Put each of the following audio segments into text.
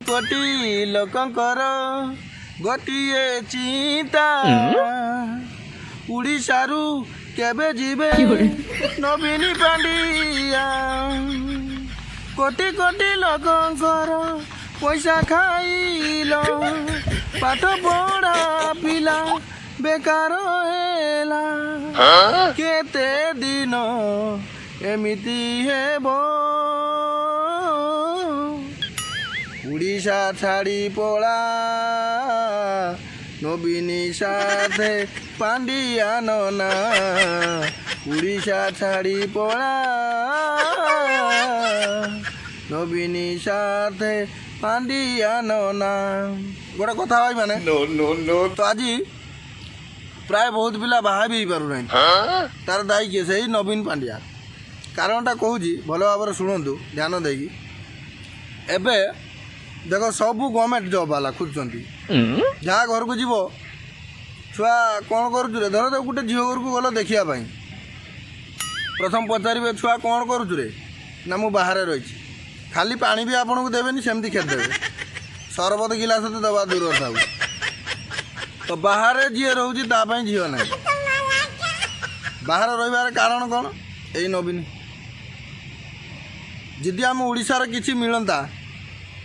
कोटी लोकंकर गोटिए चिंता उड़ीसारू केबे जीवे नवीन पांडिया कोटी कोटी लोकंकर पैसा खाइल पाठ पढ़ा पिला बेकार हेला केते दिन एमिति हेबो उड़ीसा छाड़ी पड़ा नवीनी साथे पांडिया नना उड़ीसा छाड़ी पड़ा नवीनी साथे पांडिया नना गोटे कथा भाई माने नो नो नो तो आज प्राय बहुत पिला बाहा भी पार तार दायी किए से नवीन पांडिया कारणटा कहूँ भल भाव शुणु ध्यान देगी एबे देख सब गवर्नमेंट जॉब वाला खोजुंट जहाँ घर को जीव छुआ कौन करुरे धर तो गोटे झील घर को गल देखा प्रथम पचारे छुआ कौन करुरे ना मु बाहर रही खाली पानी भी आपन को देवेनि सेमती खेदेवे सरबत गिलास तो दबा दूर था तो बाहर जी रोचे झील ना बाहर रही कारण कौन यही नवीन जदि आम ओडिशार किसी मिलता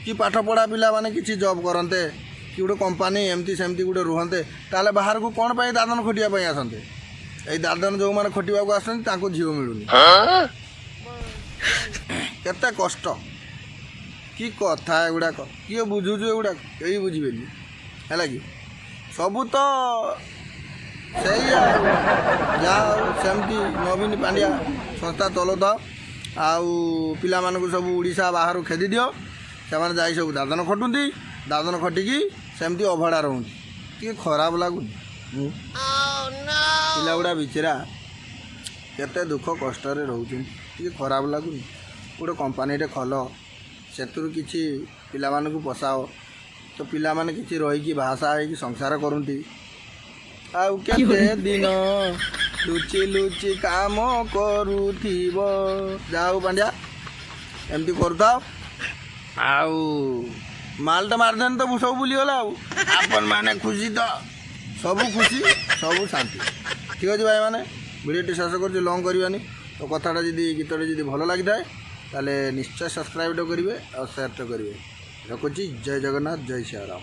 कि पाठ पढ़ा पिला माने किसी जॉब करते कि गोटे कंपानी एमती सेमती गोटे रुहते ताले बाहर को कौन पाई दादन खटिया आसते ये दादन जो मैंने खटिया आसते झील मिलूनी केते कष्ट कि कथा एगुड़ाक किए बुझुचु एगुड़ाक कई बुझेनि है कि सबू तो से सेमती नवीन पांड्या संस्था चलाता आउ पिला मानक सब ओडिशा बाहर खेदी दियो से सब दादन खटुंती दादन खटिकी सेमती अभड़ा रोच टे खराब लगुनि पिला गुड़ा बिचरा केते दुख कष्ट रोचे टे खराब लगुनि गोटे कंपानी खोल से किसी पिला मानक पोसाओ तो पिला माने किसी रही भाषा है संसार करती आउ केते दिन लुचि लुचि काम करुथिब जाओ पांड्या एमती करता आउ मालटा मारदेन तो सब बुलीगला आपन माने खुशी तो सब खुशी सब शांति ठीक अच्छे भाई मैंने भिडियो शेष कर लंग करवानी तो कथाटा जी गीतटा जी भल लगी था ताले निश्चय सब्सक्राइब करेंगे और शेयर तो करेंगे रखुची जय जगन्नाथ जय श्री राम।